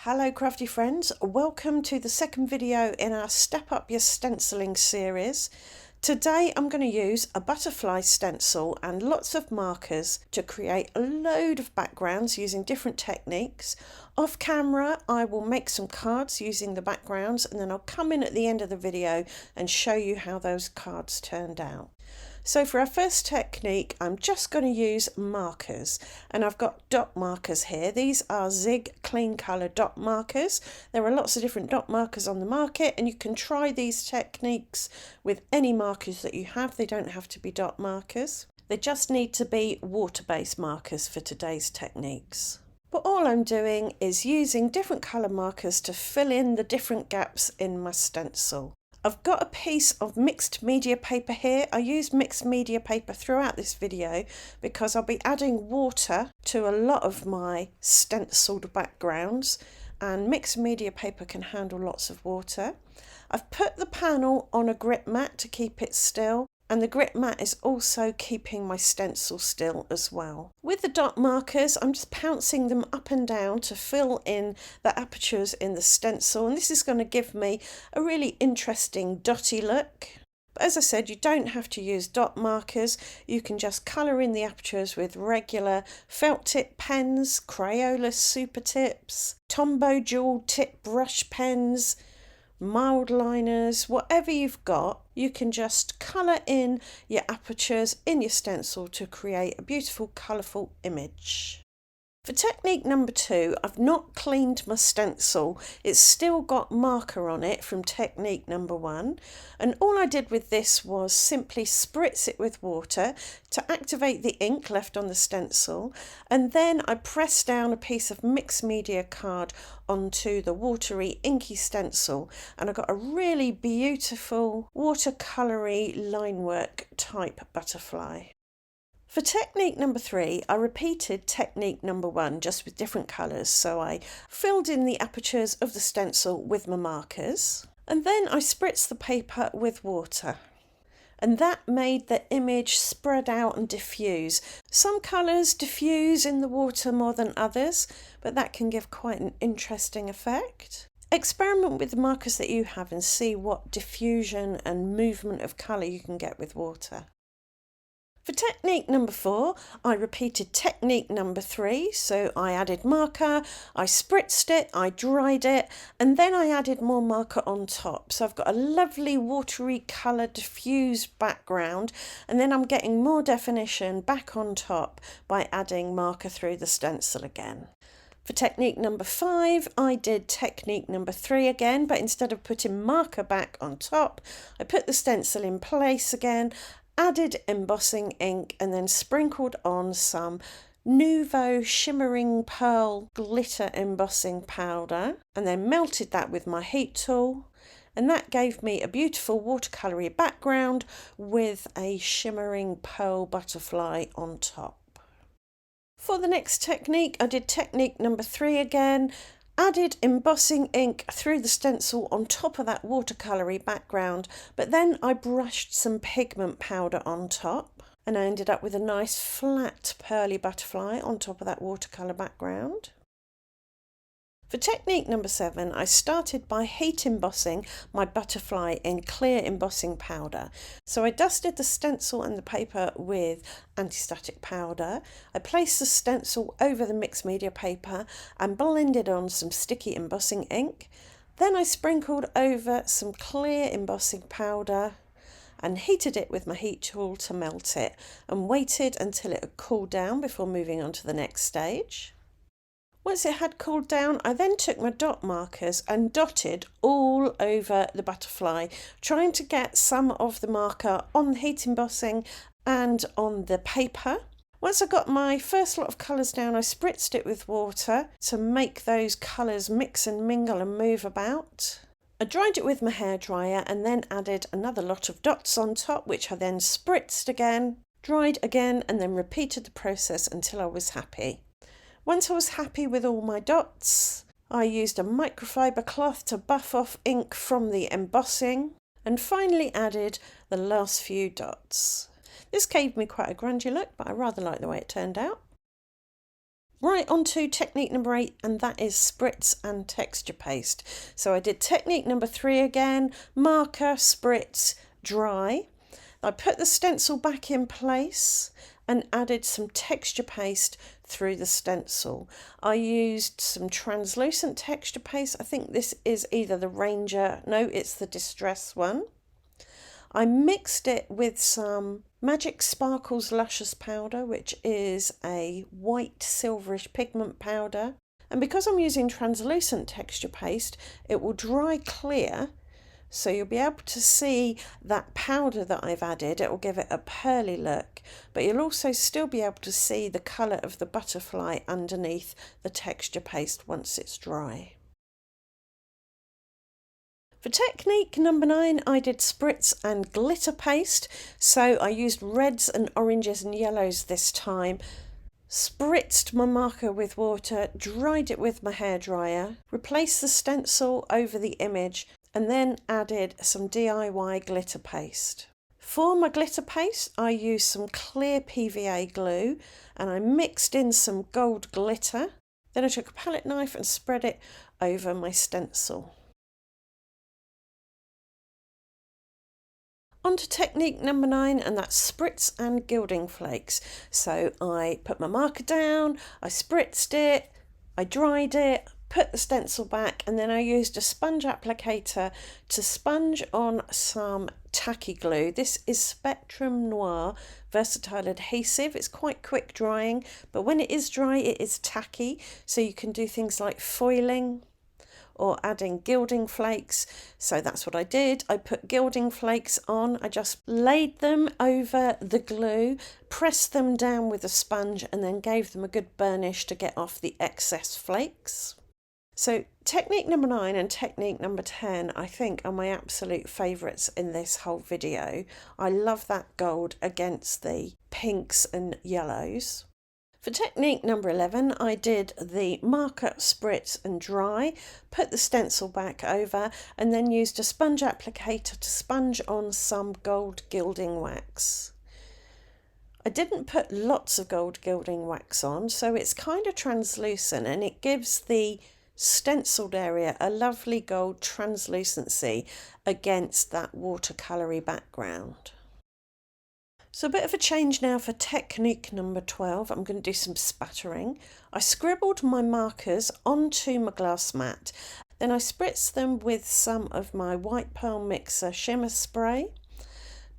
Hello crafty friends, welcome to the second video in our Step Up Your Stenciling series. Today I'm going to use a butterfly stencil and lots of markers to create a load of backgrounds using different techniques. Off camera I will make some cards using the backgrounds and then I'll come in at the end of the video and show you how those cards turned out. So for our first technique, I'm just going to use markers, and I've got dot markers here. These are Zig clean colour dot markers. There are lots of different dot markers on the market, and you can try these techniques with any markers that you have. They don't have to be dot markers. They just need to be water-based markers for today's techniques. But all I'm doing is using different colour markers to fill in the different gaps in my stencil. I've got a piece of mixed media paper here. I use mixed media paper throughout this video because I'll be adding water to a lot of my stenciled backgrounds, and mixed media paper can handle lots of water. I've put the panel on a grip mat to keep it still, and the grip mat is also keeping my stencil still as well. With the dot markers, I'm just pouncing them up and down to fill in the apertures in the stencil, and this is going to give me a really interesting dotty look. But as I said, you don't have to use dot markers. You can just colour in the apertures with regular felt tip pens, Crayola super tips, Tombow dual tip brush pens, mild liners, whatever you've got, you can just colour in your apertures in your stencil to create a beautiful colourful image. For technique number 2, I've not cleaned my stencil. It's still got marker on it from technique number 1, and all I did with this was simply spritz it with water to activate the ink left on the stencil, and then I pressed down a piece of mixed media card onto the watery inky stencil, and I got a really beautiful watercolory line work type butterfly. For technique number 3, I repeated technique number 1 just with different colours. So I filled in the apertures of the stencil with my markers, and then I spritzed the paper with water. And that made the image spread out and diffuse. Some colours diffuse in the water more than others, but that can give quite an interesting effect. Experiment with the markers that you have and see what diffusion and movement of colour you can get with water. For technique number 4, I repeated technique number 3, so I added marker, I spritzed it, I dried it, and then I added more marker on top. So I've got a lovely watery colour diffused background, and then I'm getting more definition back on top by adding marker through the stencil again. For technique number 5, I did technique number 3 again, but instead of putting marker back on top, I put the stencil in place again, added embossing ink, and then sprinkled on some Nouveau shimmering pearl glitter embossing powder, and then melted that with my heat tool, and that gave me a beautiful watercolory background with a shimmering pearl butterfly on top. For the next technique, I did technique number 3 again, added embossing ink through the stencil on top of that watercolory background, but then I brushed some pigment powder on top, and I ended up with a nice flat pearly butterfly on top of that watercolour background. For technique number 7, I started by heat embossing my butterfly in clear embossing powder. So I dusted the stencil and the paper with anti-static powder. I placed the stencil over the mixed media paper and blended on some sticky embossing ink. Then I sprinkled over some clear embossing powder and heated it with my heat tool to melt it, and waited until it had cooled down before moving on to the next stage. Once it had cooled down, I then took my dot markers and dotted all over the butterfly, trying to get some of the marker on the heat embossing and on the paper. Once I got my first lot of colours down, I spritzed it with water to make those colours mix and mingle and move about. I dried it with my hairdryer and then added another lot of dots on top, which I then spritzed again, dried again, and then repeated the process until I was happy. Once I was happy with all my dots, I used a microfiber cloth to buff off ink from the embossing, and finally added the last few dots. This gave me quite a grungy look, but I rather like the way it turned out. Right, on to technique number 8, and that is spritz and texture paste. So I did technique number 3 again, marker, spritz, dry. I put the stencil back in place and added some texture paste through the stencil. I used some translucent texture paste. I think this is either the Ranger, no, it's the Distress one. I mixed it with some Magic Sparkles Luscious powder, which is a white silverish pigment powder. And because I'm using translucent texture paste, it will dry clear. So you'll be able to see that powder that I've added. It will give it a pearly look, but you'll also still be able to see the colour of the butterfly underneath the texture paste once it's dry. For technique number 9, I did spritz and glitter paste. So I used reds and oranges and yellows this time. Spritzed my marker with water, dried it with my hairdryer, replaced the stencil over the image, and then added some DIY glitter paste. For my glitter paste, I used some clear PVA glue and I mixed in some gold glitter. Then I took a palette knife and spread it over my stencil. On to technique number 9, and that's spritz and gilding flakes. So I put my marker down, I spritzed it, I dried it, put the stencil back, and then I used a sponge applicator to sponge on some tacky glue. This is Spectrum Noir Versatile Adhesive. It's quite quick drying, but when it is dry, it is tacky, so you can do things like foiling or adding gilding flakes. So that's what I did. I put gilding flakes on. I just laid them over the glue, pressed them down with a sponge, and then gave them a good burnish to get off the excess flakes. So technique number 9 and technique number 10, I think, are my absolute favourites in this whole video. I love that gold against the pinks and yellows. For technique number 11, I did the marker, spritz and dry, put the stencil back over, and then used a sponge applicator to sponge on some gold gilding wax. I didn't put lots of gold gilding wax on, so it's kind of translucent and it gives the stenciled area a lovely gold translucency against that watercolory background. So a bit of a change now for technique number 12. I'm going to do some spattering. I scribbled my markers onto my glass mat. Then I spritzed them with some of my White Pearl Mixer shimmer spray,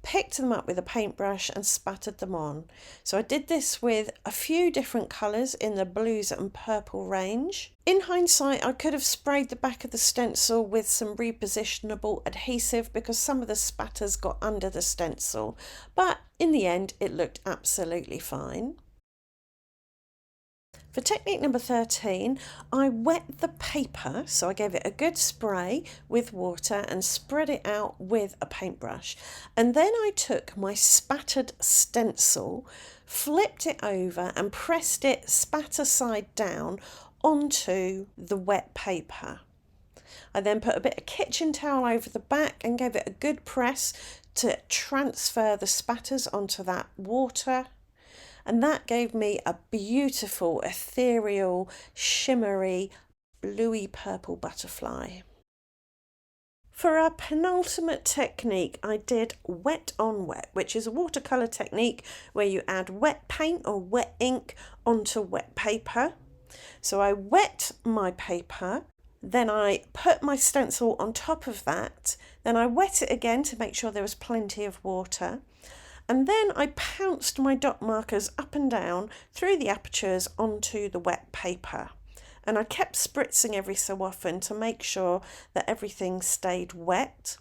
picked them up with a paintbrush and spattered them on. So I did this with a few different colours in the blues and purple range. In hindsight, I could have sprayed the back of the stencil with some repositionable adhesive because some of the spatters got under the stencil, but in the end it looked absolutely fine. For technique number 13, I wet the paper, so I gave it a good spray with water and spread it out with a paintbrush. And then I took my spattered stencil, flipped it over and pressed it spatter side down onto the wet paper. I then put a bit of kitchen towel over the back and gave it a good press to transfer the spatters onto that water. And that gave me a beautiful, ethereal, shimmery, bluey purple butterfly. For our penultimate technique, I did wet on wet, which is a watercolour technique where you add wet paint or wet ink onto wet paper. So I wet my paper, then I put my stencil on top of that, then I wet it again to make sure there was plenty of water. And then I pounced my dot markers up and down through the apertures onto the wet paper. And I kept spritzing every so often to make sure that everything stayed wet.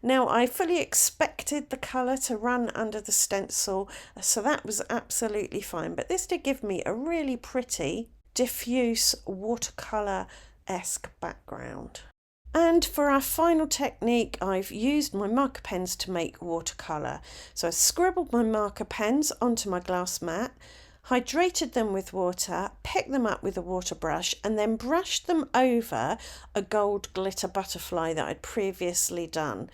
Now I fully expected the colour to run under the stencil, so that was absolutely fine. But this did give me a really pretty, diffuse watercolour-esque background. And for our final technique, I've used my marker pens to make watercolour. So I scribbled my marker pens onto my glass mat, hydrated them with water, picked them up with a water brush, and then brushed them over a gold glitter butterfly that I'd previously done.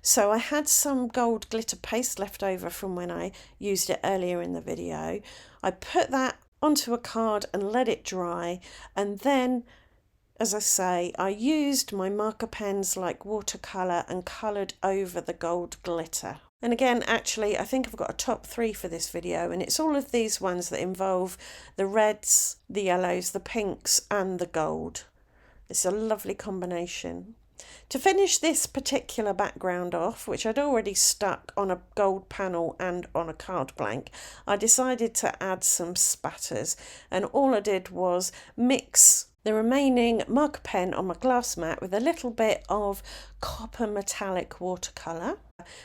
So I had some gold glitter paste left over from when I used it earlier in the video. I put that onto a card and let it dry. And then, as I say, I used my marker pens like Watercolor and coloured over the gold glitter. And again, actually, I think I've got a top 3 for this video, and it's all of these ones that involve the reds, the yellows, the pinks and the gold. It's a lovely combination. To finish this particular background off, which I'd already stuck on a gold panel and on a card blank, I decided to add some spatters, and all I did was mix the remaining marker pen on my glass mat with a little bit of copper metallic watercolour,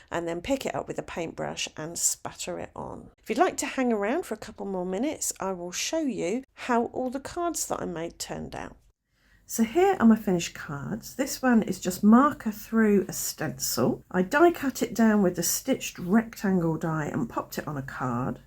and then pick it up with a paintbrush and spatter it on. If you'd like to hang around for a couple more minutes, I will show you how all the cards that I made turned out. So here are my finished cards. This one is just marker through a stencil. I die cut it down with a stitched rectangle die and popped it on a card.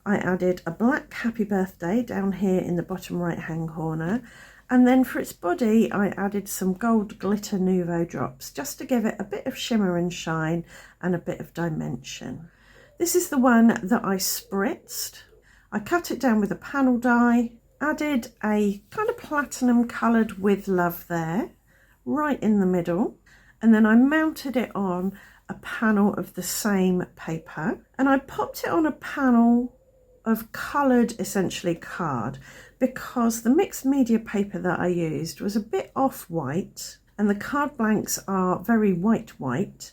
I added a black happy birthday down here in the bottom right hand corner, and then for its body I added some gold glitter Nouveau drops just to give it a bit of shimmer and shine and a bit of dimension. This is the one that I spritzed. I cut it down with a panel die, added a kind of platinum coloured with love there, right in the middle, and then I mounted it on a panel of the same paper, and I popped it on a panel of coloured essentially card because the mixed media paper that I used was a bit off-white, and the card blanks are very white,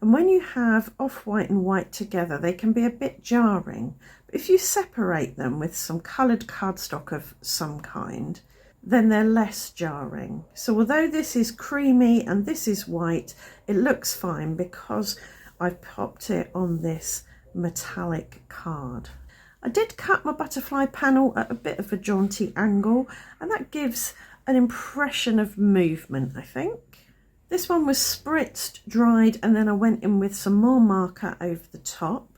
and when you have off-white and white together they can be a bit jarring. But if you separate them with some coloured cardstock of some kind, then they're less jarring. So although this is creamy and this is white, it looks fine because I've popped it on this metallic card. I did cut my butterfly panel at a bit of a jaunty angle, and that gives an impression of movement, I think. This one was spritzed, dried, and then I went in with some more marker over the top.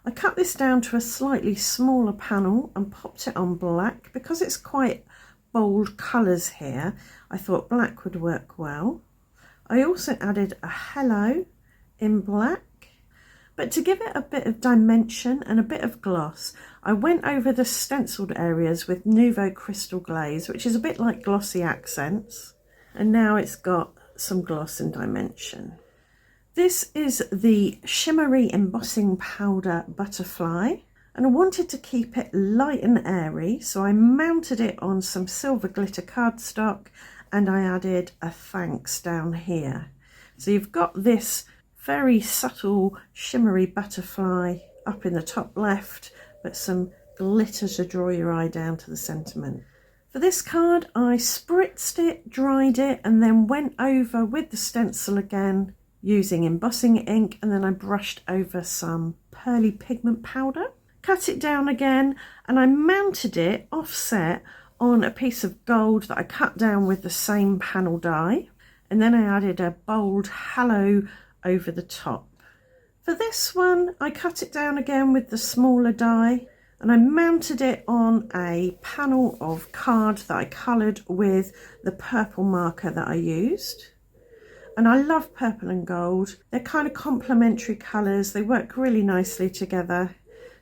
I cut this down to a slightly smaller panel and popped it on black. Because it's quite bold colours here, I thought black would work well. I also added a hello in black. But to give it a bit of dimension and a bit of gloss, I went over the stenciled areas with Nouveau Crystal Glaze, which is a bit like glossy accents. And now it's got some gloss and dimension. This is the shimmery embossing powder butterfly, and I wanted to keep it light and airy, so I mounted it on some silver glitter cardstock and I added a thanks down here. So you've got this very subtle shimmery butterfly up in the top left, but some glitter to draw your eye down to the sentiment. For this card I spritzed it, dried it, and then went over with the stencil again using embossing ink, and then I brushed over some pearly pigment powder, cut it down again, and I mounted it offset on a piece of gold that I cut down with the same panel die, and then I added a bold halo over the top. For this one I cut it down again with the smaller die, and I mounted it on a panel of card that I coloured with the purple marker that I used. And I love purple and gold. They're kind of complementary colours, they work really nicely together.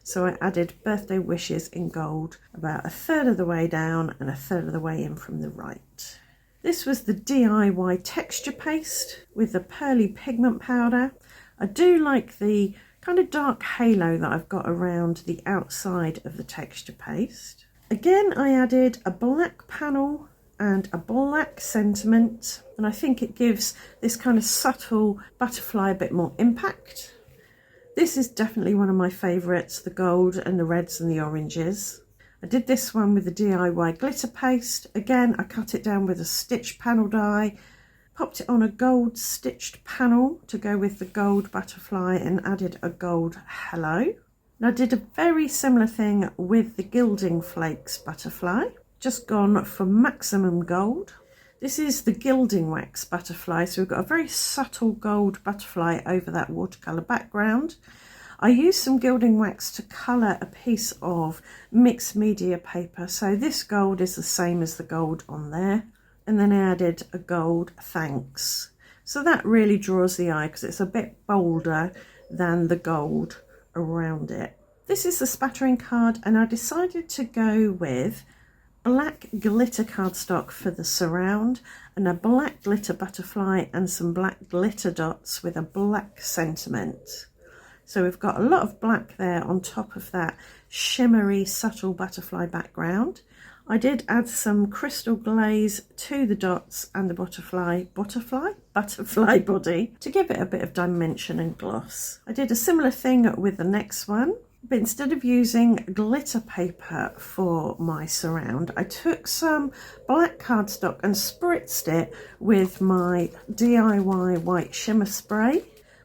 So I added birthday wishes in gold about a third of the way down and a third of the way in from the right. This was the DIY texture paste with the pearly pigment powder. I do like the kind of dark halo that I've got around the outside of the texture paste. Again, I added a black panel and a black sentiment, and I think it gives this kind of subtle butterfly a bit more impact. This is definitely one of my favourites, the gold and the reds and the oranges. I did this one with the DIY glitter paste. Again, I cut it down with a stitched panel die, popped it on a gold stitched panel to go with the gold butterfly, and added a gold hello. And I did a very similar thing with the gilding flakes butterfly, just gone for maximum gold. This is the gilding wax butterfly, so we've got a very subtle gold butterfly over that watercolour background. I used some gilding wax to colour a piece of mixed media paper, so this gold is the same as the gold on there, and then I added a gold thanks. So that really draws the eye because it's a bit bolder than the gold around it. This is the Spattering card, and I decided to go with black glitter cardstock for the surround and a black glitter butterfly and some black glitter dots with a black sentiment. So we've got a lot of black there on top of that shimmery subtle butterfly background. I did add some crystal glaze to the dots and the butterfly body to give it a bit of dimension and gloss. I did a similar thing with the next one, but instead of using glitter paper for my surround, I took some black cardstock and spritzed it with my DIY white shimmer spray.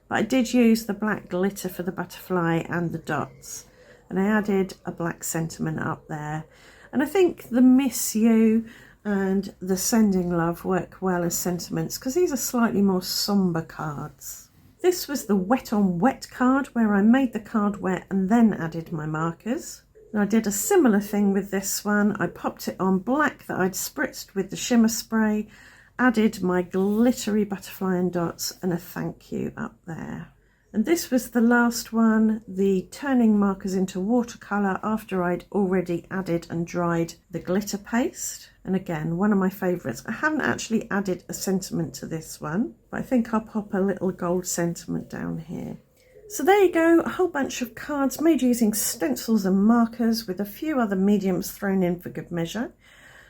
But I did use the black glitter for the butterfly and the dots, and I added a black sentiment up there. And I think the Miss You and the Sending Love work well as sentiments because these are slightly more sombre cards. This was the Wet on Wet card, where I made the card wet and then added my markers. And I did a similar thing with this one. I popped it on black that I'd spritzed with the shimmer spray, added my glittery butterfly and dots, and a thank you up there. And this was the last one, the turning markers into watercolour after I'd already added and dried the glitter paste. And again, one of my favourites. I haven't actually added a sentiment to this one, but I think I'll pop a little gold sentiment down here. So there you go, a whole bunch of cards made using stencils and markers with a few other mediums thrown in for good measure.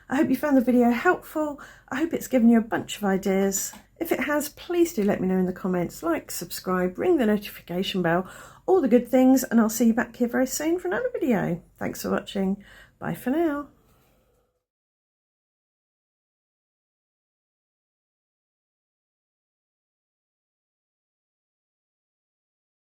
I hope you found the video helpful. I hope it's given you a bunch of ideas. If it has, please do let me know in the comments. Like, subscribe, ring the notification bell, all the good things, and I'll see you back here very soon for another video. Thanks for watching. Bye for now.